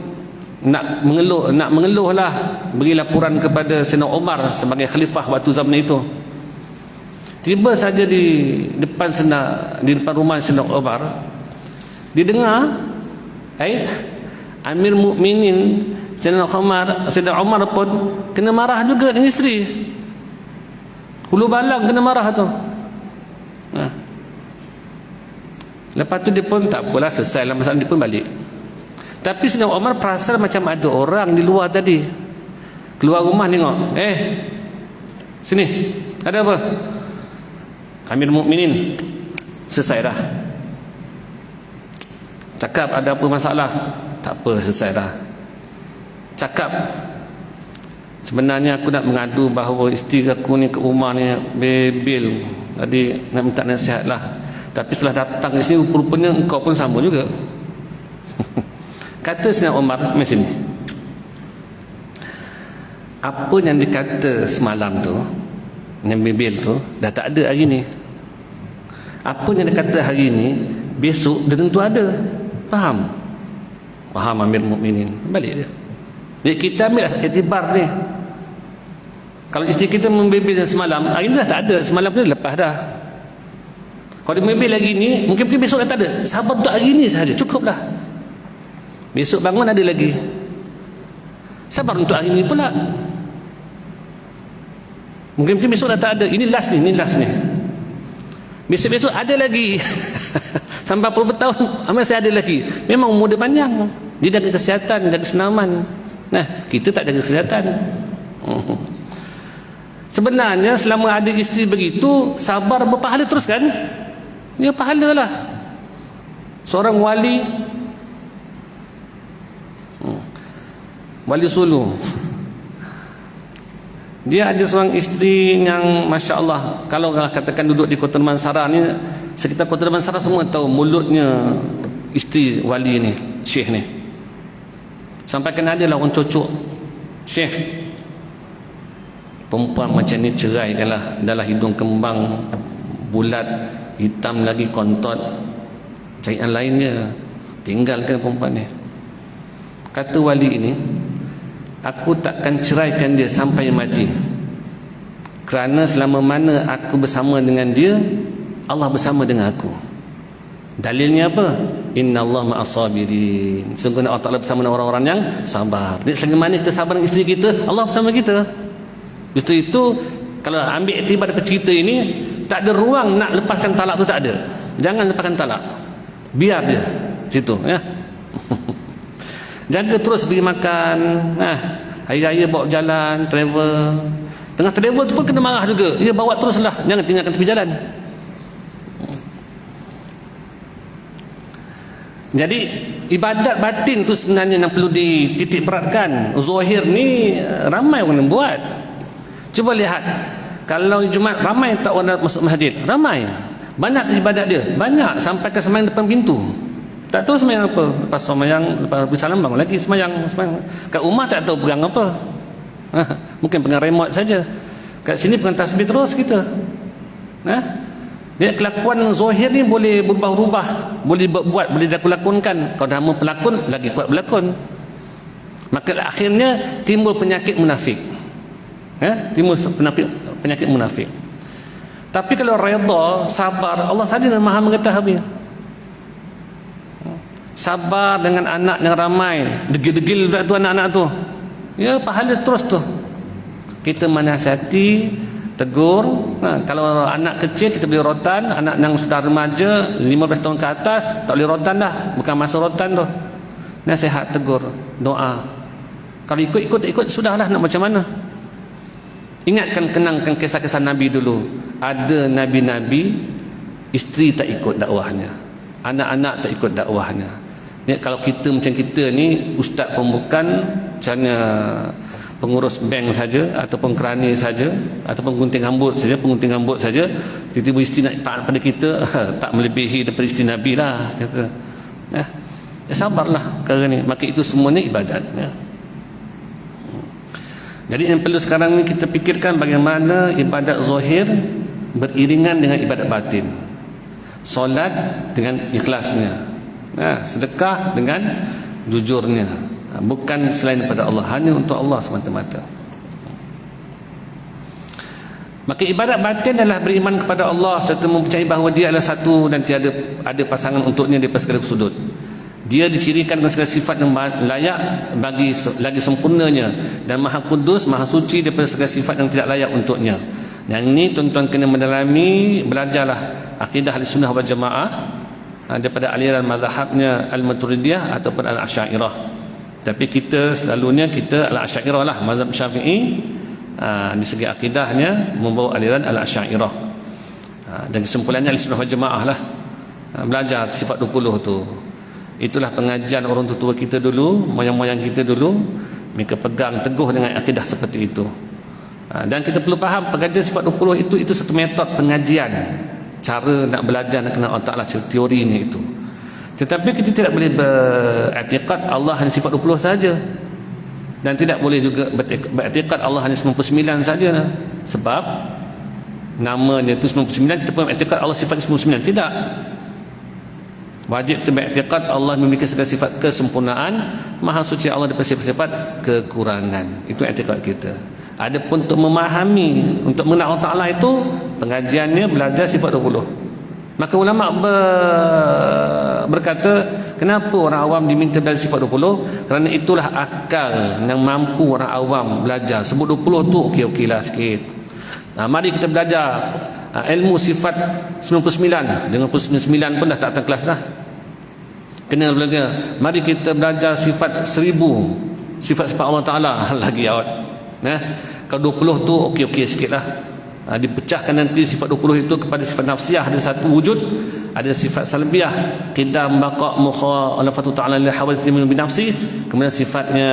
nak mengeluh lah, beri laporan kepada Sayyidina Umar sebagai khalifah waktu zaman itu. Tiba saja di depan rumah Sayyidina Umar, didengar Amir Mukminin Sayyidina Umar pun kena marah juga dengan isteri. Hulu balang kena marah tu. Lepas tu dia pun tak apalah, selesai lah masalah, dia pun balik. Tapi Sayyidina Umar perasan macam ada orang di luar tadi. Keluar rumah tengok, sini, ada apa? Amir Mukminin, selesai dah. Cakap ada apa masalah? Tak apa, selesai dah. Cakap, sebenarnya aku nak mengadu bahawa isteri aku ni ke rumah ni bebel. Tadi nak minta nasihat lah. Tapi setelah datang di sini, rupanya engkau pun sama juga. Kata Sayyidina Umar, mari sini. Apa yang dikata semalam tu, yang bebel tu, dah tak ada hari ni. Apa yang dikata hari ni, besok dia tentu ada. Faham? Faham Amir Mukminin. Balik dia. Jadi kita ambil iktibar ni. Kalau isteri kita membebel semalam, hari ni dah tak ada. Semalam tu lepas dah. Kalau dia membebel lagi ni, mungkin besok dah tak ada. Sabar untuk hari ni sahaja, cukuplah. Besok bangun ada lagi. Sabar untuk hari ni pula. Mungkin besok dah tak ada. Ini last ni. Besok-besok ada lagi. Sampai berapa tahun masih ada lagi. Memang umur dia panjang. Dia jaga kesihatan, jaga senaman. Nah, kita tak jaga kesihatan. Sebenarnya selama ada isteri begitu, sabar berpahala terus kan? Dia pahala lah. Seorang wali Sulu, dia ada seorang isteri yang Masya Allah, kalau katakan duduk di Kota Damansara ni, sekitar Kota Damansara semua tahu mulutnya isteri wali ni, syekh ni. Sampai kena ada lah orang cocok, syekh, perempuan macam ni ceraikanlah, adalah hidung kembang bulat, hitam lagi, kontot, cari yang lainnya, tinggalkan perempuan ni. Kata wali ini, aku takkan ceraikan dia sampai mati, kerana selama mana aku bersama dengan dia, Allah bersama dengan aku. Dalilnya apa? Innallaha ma'as-sabirin. Sungguhnya Allah Ta'ala bersama dengan orang-orang yang sabar. Jadi selama mana kita sabar dengan isteri kita, Allah bersama kita. Justru itu, kalau ambil iktibar daripada cerita ini, tak ada ruang nak lepaskan talak tu, tak ada. Jangan lepaskan talak, biar dia situ ya. Jaga terus pergi makan, hari raya bawa jalan, travel. Tengah travel tu pun kena marah juga. Ya, bawa teruslah, jangan tinggalkan tepi jalan. Jadi ibadat batin tu sebenarnya yang perlu dititik beratkan. Zahir ni ramai orang yang buat. Cuba lihat, kalau Jumaat ramai tak orang masuk masjid? Ramai. Banyak ibadat dia, banyak, sampai ke sembahyang depan pintu. Tak tahu sembahyang apa. Lepas sembahyang, lepas habis salam bangun lagi sembahyang. Kat rumah tak tahu pegang apa. Mungkin pegang remote saja. Kat sini pegang tasbih terus kita. Dia kelakuan zahir ni boleh berubah-ubah, boleh buat, boleh dilakonkan. Kalau dah mau pelakon, lagi kuat berlakon. Maka akhirnya timbul penyakit munafik. Timbul penyakit munafik. Tapi kalau redha, sabar, Allah saja yang Maha mengetahui. Sabar dengan anak yang ramai, degil-degil tu anak-anak tu, ya pahala terus tu. Kita menasihati, tegur. Kalau anak kecil kita beli rotan, anak yang sudah remaja 15 tahun ke atas tak boleh rotan dah, bukan masa rotan tu. Nasihat, tegur, doa. Kalau ikut tak ikut sudahlah, nak macam mana. Ingatkan, kenangkan kisah-kisah Nabi dulu. Ada Nabi-Nabi, isteri tak ikut dakwahnya, anak-anak tak ikut dakwahnya. Ya, kalau kita macam kita ni, ustaz pun bukan, macamnya pengurus bank saja, ataupun kerani saja, ataupun gunting rambut saja, tiba-tiba isteri nak taat pada kita, tak melebihi daripada isteri Nabi lah, kata. Ya, sabarlah kerana ni. Maka itu semuanya ibadat ya. Jadi yang perlu sekarang ni kita fikirkan bagaimana ibadat zahir beriringan dengan ibadat batin. Solat dengan ikhlasnya, sedekah dengan jujurnya, bukan selain daripada Allah, hanya untuk Allah semata-mata. Maka ibadat batin adalah beriman kepada Allah serta mempercayai bahawa Dia adalah satu dan tiada ada pasangan untuknya daripada segala sudut. Dia dicirikan dengan segala sifat yang layak bagi lagi sempurnanya, dan maha kudus, maha suci daripada segala sifat yang tidak layak untuknya. Yang ini tuan-tuan kena mendalami, belajarlah akidah Ahlussunnah wal Jamaah daripada aliran mazhabnya Al-Maturidiyah ataupun Al-Asy'ariyah. Tapi kita selalunya kita Al-Asy'ariyah lah, mazhab Syafi'i di segi akidahnya membawa aliran Al-Asy'ariyah. Dan kesimpulannya Ahlussunnah wal Jamaah lah, belajar sifat 20 tu. Itulah pengajian orang tua kita dulu, moyang-moyang kita dulu, mereka pegang teguh dengan akidah seperti itu. Dan kita perlu faham pengajian sifat 20 itu satu metod pengajian, cara nak belajar nak kenal Allah Ta'ala, teorinya itu. Tetapi kita tidak boleh beriktikad Allah hanya sifat 20 saja, dan tidak boleh juga beriktikad Allah hanya 99 saja. Sebab namanya itu 99, kita pun beriktikad Allah sifat 99. Tidak. Wajib kita beriktikad Allah memiliki segala sifat kesempurnaan, maha suci Allah daripada sifat-sifat kekurangan. Itu iktikad kita. Adapun untuk memahami, untuk mengenal Allah Ta'ala itu, pengajiannya belajar sifat 20. Maka ulama berkata, kenapa orang awam diminta belajar sifat 20? Kerana itulah akal yang mampu orang awam belajar. Sebut 20 tu okey-okey lah sikit. Mari kita belajar ilmu sifat 99. Dengan 99 pun dah tak datang kelas dah. Kena belajar. Mari kita belajar sifat 1000, sifat-sifat Allah Ta'ala. Lagi awet. Kalau 20 tu okey-okey sikit lah. Dipecahkan nanti sifat 20 itu kepada sifat nafsiyah, ada satu wujud, ada sifat salbiyah, qidam, baqa', mukhalafatu ta'ala li hawadits min binafsi, kemudian sifatnya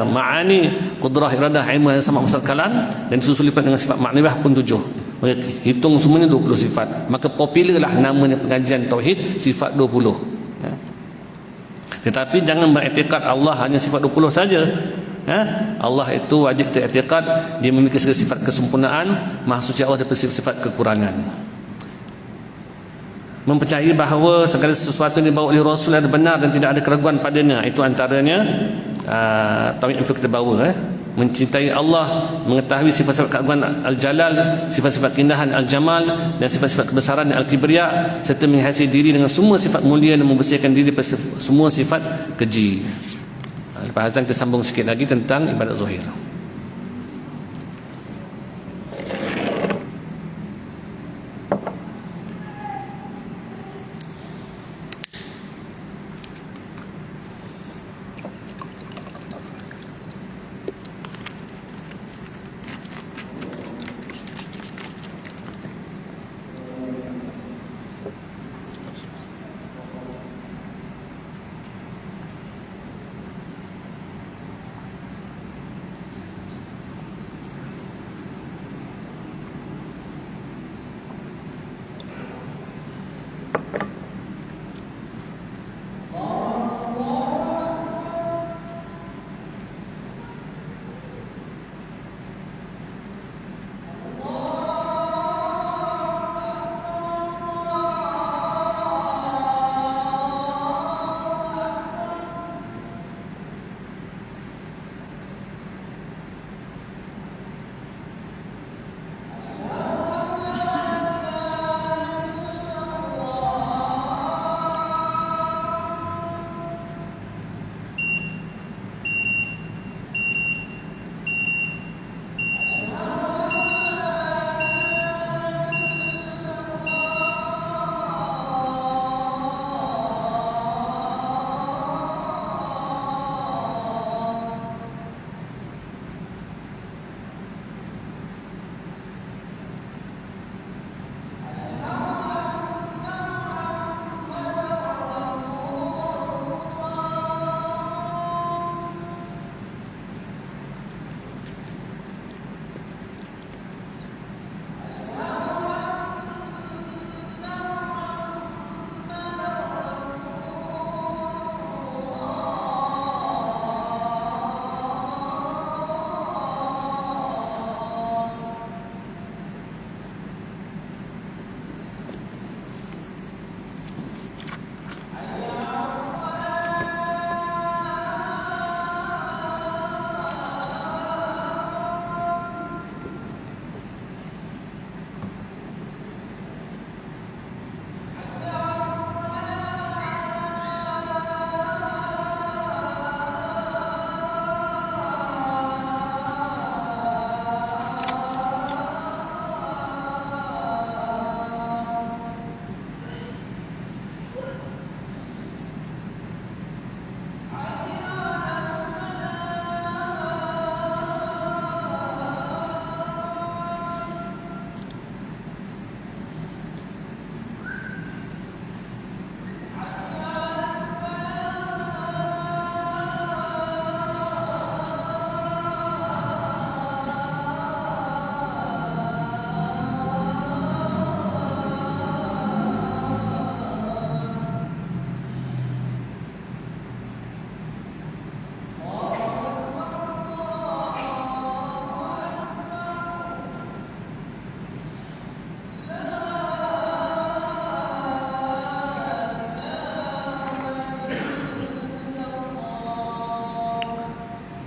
ma'ani, qudrah, iradah, ilmu, sama' masal kalam, dan disusul dengan sifat ma'nawiyah pun 7. Hitung semuanya 20 sifat. Maka popular lah namanya pengajian tauhid sifat 20. Tetapi jangan beriktikad Allah hanya sifat 20 saja. Allah itu wajib kita i'tiqad Dia memiliki segala sifat kesempurnaan, maha suci Allah daripada sifat kekurangan. Mempercayai bahawa segala sesuatu yang dibawa oleh Rasul adalah benar dan tidak ada keraguan padanya. Itu antaranya tauhid yang perlu kita bawa. Mencintai Allah, mengetahui sifat-sifat keagungan Al-Jalal, sifat-sifat keindahan Al-Jamal, dan sifat-sifat kebesaran Al-Kibriya, serta menghiasi diri dengan semua sifat mulia dan membersihkan diri daripada semua sifat keji. Lepas azan kita sambung sikit lagi tentang ibadat zahir.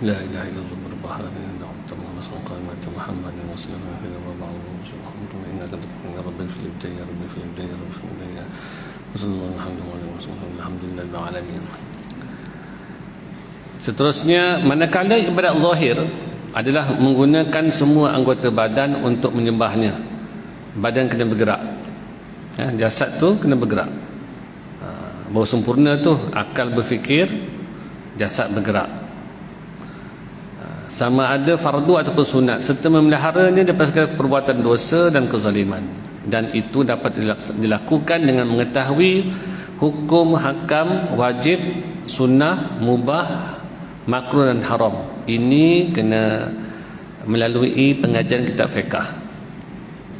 La ilaha illallah berbahana inna Muhammad Muhammad Rasulullah inna rabbil fil ya rabbil fil ya rabbil fil ya alhamdulillah alamin. Seterusnya, manakala ibadat zahir adalah menggunakan semua anggota badan untuk menyembahnya, badan kena bergerak, jasad tu kena bergerak. Baru sempurna tu akal berfikir, jasad bergerak. Sama ada fardu ataupun sunat, serta memeliharanya daripada segala perbuatan dosa dan kezaliman. Dan itu dapat dilakukan dengan mengetahui hukum, hakam, wajib, sunnah, mubah, makruh dan haram. Ini kena melalui pengajian kitab fiqh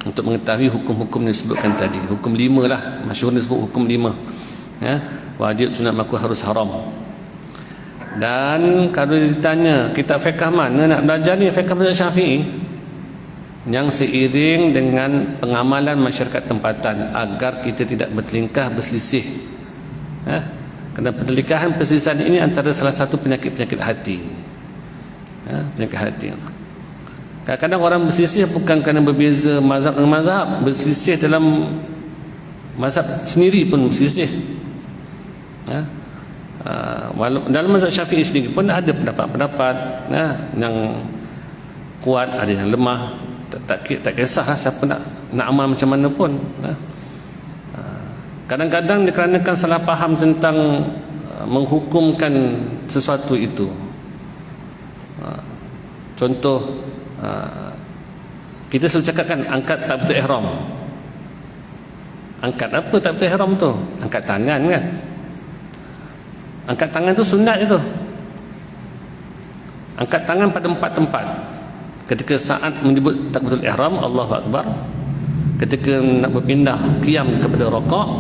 untuk mengetahui hukum-hukum yang disebutkan tadi. Hukum 5 lah, masyhur disebut hukum 5. Wajib, sunat, makruh, harus, haram. Dan kalau ditanya kitab fiqh mana nak belajar ni, fiqh mazhab Syafi'i, yang seiring dengan pengamalan masyarakat tempatan agar kita tidak bertelingkah berselisih. Kerana pertelingkahan perselisihan ini antara salah satu penyakit-penyakit hati. Penyakit hati. Kadang-kadang orang berselisih bukan kerana berbeza mazhab dengan mazhab, berselisih dalam mazhab sendiri pun berselisih. Dalam mazhab Syafi'i sendiri pun ada pendapat-pendapat yang kuat, ada yang lemah. Tak kisahlah siapa nak amal macam mana pun. Kadang-kadang dikarenakan salah faham tentang menghukumkan sesuatu itu. Contoh, kita selalu cakapkan angkat takbiratul ihram. Angkat apa takbiratul ihram tu? Angkat tangan kan? Angkat tangan tu sunat itu. Angkat tangan pada 4 tempat. Ketika saat menyebut takbiratul ihram, Allahu Akbar. Ketika nak berpindah qiyam kepada rakaat,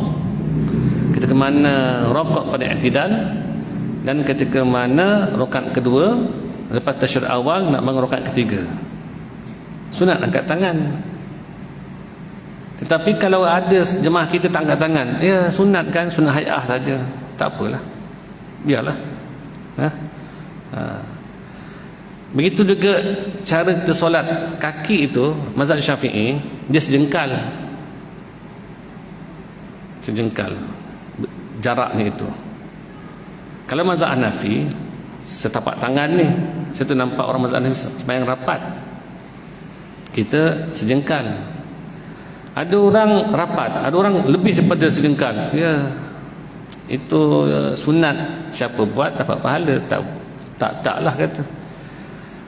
ketika mana rakaat pada i'tidal, dan ketika mana rakaat kedua lepas tasyahud awal nak bangun rakaat ketiga. Sunat angkat tangan. Tetapi kalau ada jemaah kita tak angkat tangan, ya sunat kan, sunat hay'ah saja, tak apalah, biarlah. Begitu juga cara kita solat. Kaki itu mazhab Syafi'i dia sejengkal jaraknya itu. Kalau mazhab Hanafi setapak tangan ni, saya tu nampak orang mazhab Hanafi sembahyang rapat, kita sejengkal. Ada orang rapat, ada orang lebih daripada sejengkal. Ya, itu sunat, siapa buat dapat pahala, taklah kata.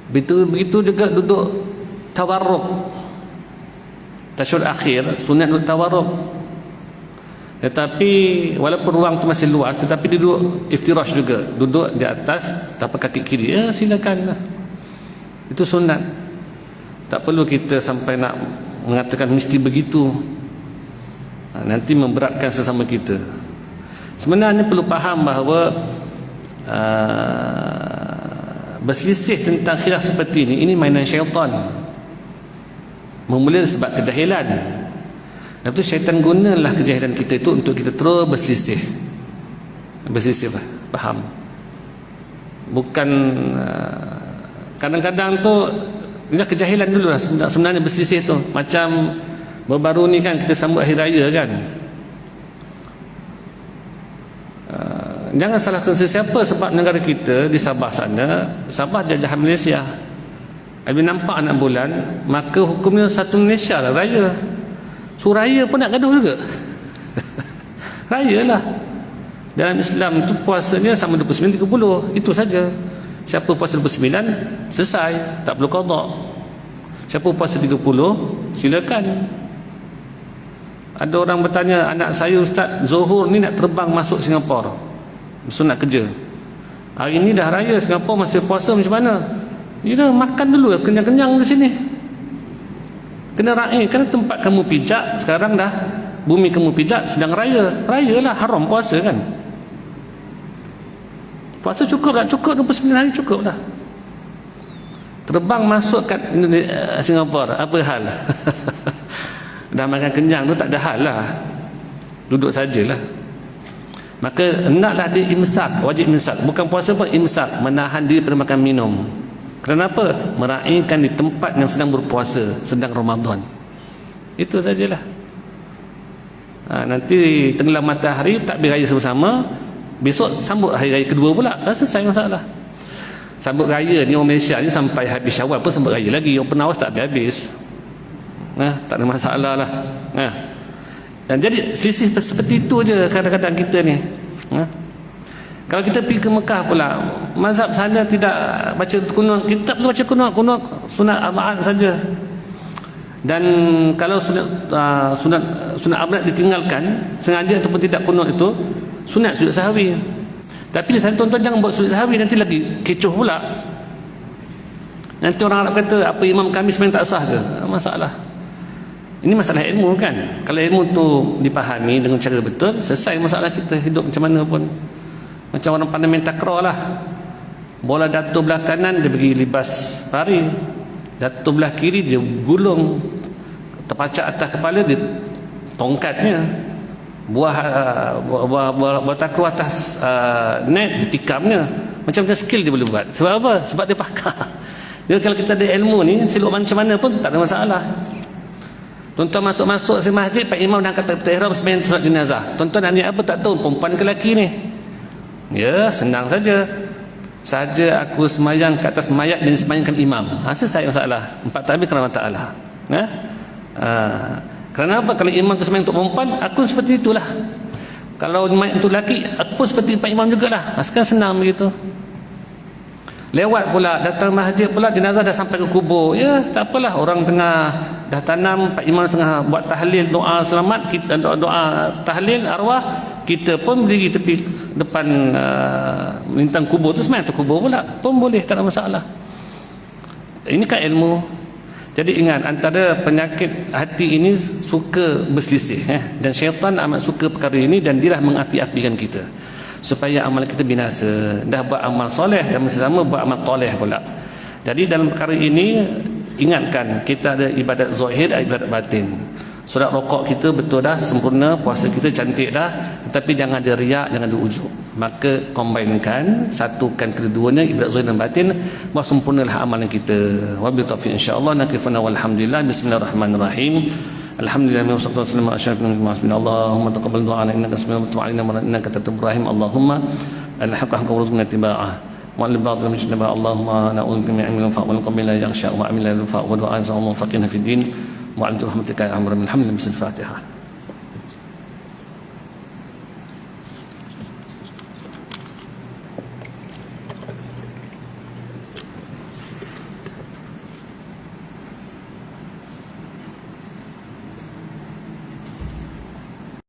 Begitu juga duduk tawarruk, tasyahud akhir sunat duduk tawarruk. Tetapi walaupun ruang tu masih luas, tetapi duduk iftirash juga, duduk di atas tapak kaki kiri, ya silakan, itu sunat. Tak perlu kita sampai nak mengatakan mesti begitu, nanti memberatkan sesama kita. Sebenarnya perlu faham bahawa berselisih tentang khilaf seperti ini mainan syaitan. Memula sebab kejahilan. Lepas tu syaitan gunalah kejahilan kita itu untuk kita terus berselisih. Faham? Bukan kadang-kadang tu ini kejahilan dulu lah sebenarnya berselisih tu. Macam baru-baru ni kan kita sambut hari raya kan. Jangan salahkan sesiapa, sebab negara kita di Sabah sana, Sabah jajahan Malaysia. Bila nampak anak bulan, maka hukumnya satu Malaysia lah, raya. So raya pun nak gaduh juga. Raya lah. Dalam Islam tu puasanya sama 29-30, itu saja. Siapa puasa 29 selesai, tak perlu qada. Siapa puasa 30 silakan. Ada orang bertanya, anak saya Ustaz, Zuhur ni nak terbang masuk Singapura, sunat kerja. Hari ni dah raya, Singapura masih puasa, macam mana? Ya, makan dulu, kenyang-kenyang di sini. Kena raih, kerana tempat kamu pijak sekarang dah, bumi kamu pijak sedang raya. Raya lah, haram puasa kan. Puasa cukup tak? Cukup 29 hari cukup lah. Terbang masuk kat Singapura, apa hal? Dah makan kenyang tu tak ada hal lah, duduk sajalah. Maka hendaklah dia imsak, wajib imsak. Bukan puasa pun imsak, menahan diri pada makan minum. Kenapa? Meraihkan di tempat yang sedang berpuasa, sedang Ramadan. Itu sajalah. Nanti tenggelam matahari, takbir raya sama-sama, besok sambut hari raya kedua pula, selesai masalah. Sambut raya ni orang Malaysia ni sampai habis Syawal pun sambut raya lagi. Orang Penawas tak habis-habis. Tak ada masalah lah. Dan jadi selisih seperti itu je kadang-kadang kita ni. Kalau kita pergi ke Mekah pula, mazhab sana tidak baca kunut, kita tak perlu baca kunut sunat amaat saja. Dan kalau sunat amaat ditinggalkan sengaja ataupun tidak kunut itu, sunat sujud sahwi. Tapi di sana tuan-tuan jangan buat sujud sahwi, nanti lagi kecoh pula. Nanti orang Arab kata apa imam kami sebenarnya tak sah ke? Masalah. Ini masalah ilmu kan. Kalau ilmu tu dipahami dengan cara betul, selesai masalah kita hidup macam mana pun. Macam orang pandai main takraw lah. Bola jatuh belah kanan, dia bagi libas pari. Jatuh belah kiri, dia gulung. Terpacak atas kepala, dia tongkatnya. Buah takraw atas net, dia tikamnya. Macam-macam skill dia boleh buat. Sebab apa? Sebab dia pakar. Jadi kalau kita ada ilmu ni, silap macam mana pun tak ada masalah. Tuan-tuan masuk-masuk si masjid, Pak Imam dah kata ihram sembahyang solat jenazah. Tuan-tuan nak niat apa tak tahu, perempuan ke lelaki ni? Ya, senang saja. Saja aku sembahyang ke atas mayat dan sembahyangkan imam. Selesai masalah. 4 takbir kerana Allah Ta'ala. Kerana apa? Kalau imam tu sembahyang untuk perempuan, aku seperti itulah. Kalau mayat untuk lelaki, aku pun seperti Pak Imam jugalah. Sekarang senang begitu. Lewat pula, datang masjid pula, jenazah dah sampai ke kubur. Ya, tak apalah, orang tengah dah tanam, Pak Imam tengah buat tahlil, doa selamat, kita doa tahlil arwah, kita pun berdiri tepi depan lintang kubur tu, sebenarnya tu kubur pula pun boleh, tak ada masalah. Ini kan ilmu. Jadi ingat, antara penyakit hati ini suka berselisih, dan syaitan amat suka perkara ini, dan dia lah mengapi-apikan kita supaya amal kita binasa. Dah buat amal soleh dan masa sama buat amal toleh pula. Jadi dalam perkara ini ingatkan, kita ada ibadat zahir, ada ibadat batin. Solat rokok kita betul dah, sempurna, puasa kita cantik dah, tetapi jangan ada riak, jangan ada ujub. Maka combinekan, satukan keduanya, ibadat zahir dan batin, bahawa sempurnalah amalan kita. Wabillahi taufiq, insyaallah. Nakifana walhamdulillah. Bismillahirrahmanirrahim. Alhamdulillah wa sallallahu alaihi wa sallam. Allahumma taqabbal du'ana innaka sami'un wa tub 'alaina innaka tawwabur rahim. Allahumma al-haqqa haqqa warzuqna ittiba'ah wa al-batil mujtaba. Allahumma na'udzu min ilmin fa' wal qalbi la yakhsha wa 'amila fa' wa du'a sa Allah faqihna fid din wa 'ala rahmatika ya arhamar rahimin. Alhamdulillah. Bismillahirrahmanirrahim.